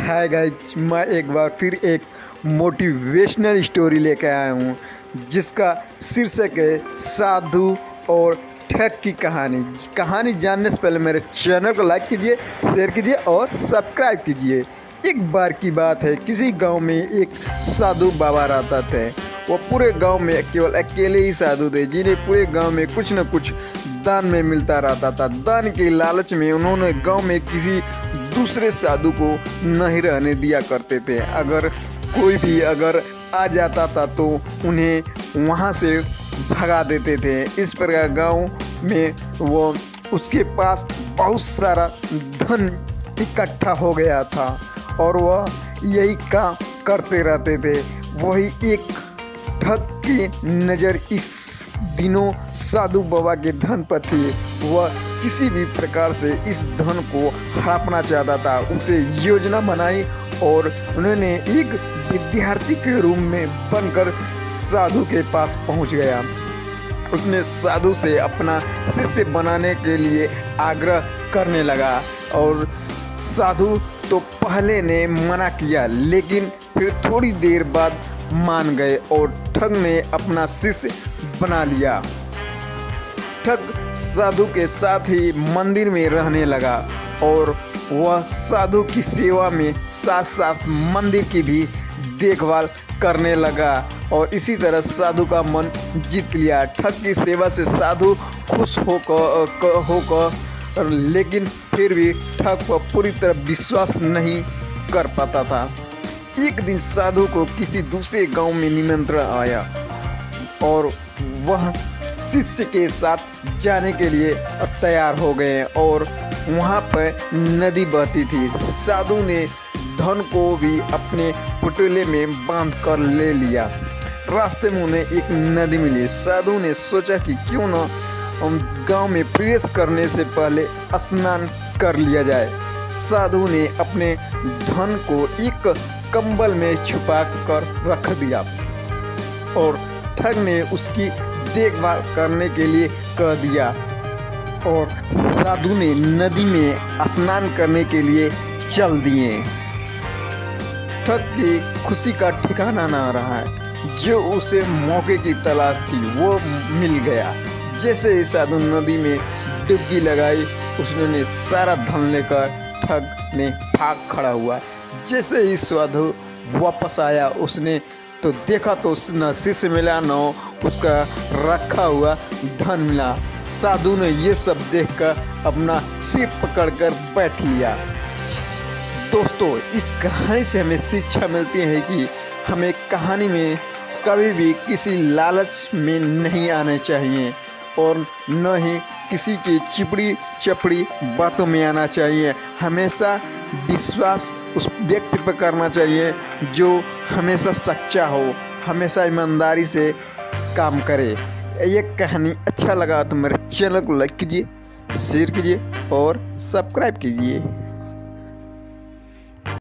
Hi guys, मैं एक बार फिर एक मोटिवेशनल स्टोरी लेकर आया हूँ जिसका शीर्षक है साधु और ठग की कहानी जानने से पहले मेरे चैनल को लाइक कीजिए, शेयर कीजिए और सब्सक्राइब कीजिए। एक बार की बात है, किसी गांव में एक साधु बाबा रहता थे। वो पूरे गांव में केवल अकेले ही साधु थे जिन्हें पूरे गांव में कुछ न कुछ दान में मिलता रहता था। दान के लालच में उन्होंने गांव में किसी दूसरे साधु को नहीं रहने दिया करते थे। अगर कोई भी आ जाता था तो उन्हें वहां से भगा देते थे। इस प्रकार गांव में वो उसके पास बहुत सारा धन इकट्ठा हो गया था और वह यही काम करते रहते थे। वही एक ठग की नज़र इस दिनों साधु बाबा के धन पर थी। वह किसी भी प्रकार से इस धन को हड़पना चाहता था। उसे योजना बनाई और उन्होंने एक विद्यार्थी के रूप में बनकर साधु के पास पहुंच गया। उसने साधु से अपना शिष्य बनाने के लिए आग्रह करने लगा और साधु तो पहले ने मना किया, लेकिन फिर थोड़ी देर बाद मान गए और ठग ने अपना शिष्य बना लिया। ठग साधु के साथ ही मंदिर में रहने लगा और वह साधु की सेवा में साथ साथ मंदिर की भी देखभाल करने लगा और इसी तरह साधु का मन जीत लिया। ठग की सेवा से साधु खुश होकर लेकिन फिर भी ठग पर पूरी तरह विश्वास नहीं कर पाता था। एक दिन साधु को किसी दूसरे गांव में निमंत्रण आया और वह शिष्य के साथ जाने के लिए तैयार हो गए और वहां पर नदी बहती थी। साधु ने धन को भी अपने पटोले में बांध कर ले लिया। रास्ते में उन्हें एक नदी मिली। साधु ने सोचा कि क्यों न गांव में प्रवेश करने से पहले स्नान कर लिया जाए। साधु ने अपने धन को एक कंबल में छुपा कर रख दिया और ठग ने उसकी देखभाल करने के लिए कह दिया और साधु ने नदी में स्नान करने के लिए चल दिए। ठग की खुशी का ठिकाना ना रहा है। जो उसे मौके की तलाश थी वो मिल गया। जैसे ही साधु नदी में डुबकी लगाई, उसने सारा धन लेकर ठग ने भाग खड़ा हुआ। जैसे ही साधु वापस आया, उसने तो देखा तो न शिष्य मिला न उसका रखा हुआ धन मिला। साधु ने ये सब देखकर अपना सिर पकड़कर बैठ लिया। दोस्तों, इस कहानी से हमें शिक्षा मिलती है कि हमें कहानी में कभी भी किसी लालच में नहीं आना चाहिए और न ही किसी की चिपड़ी चपड़ी बातों में आना चाहिए। हमेशा विश्वास उस व्यक्ति पर करना चाहिए जो हमेशा सच्चा हो, हमेशा ईमानदारी से काम करे। ये कहानी अच्छा लगा तो मेरे चैनल को लाइक कीजिए, शेयर कीजिए और सब्सक्राइब कीजिए।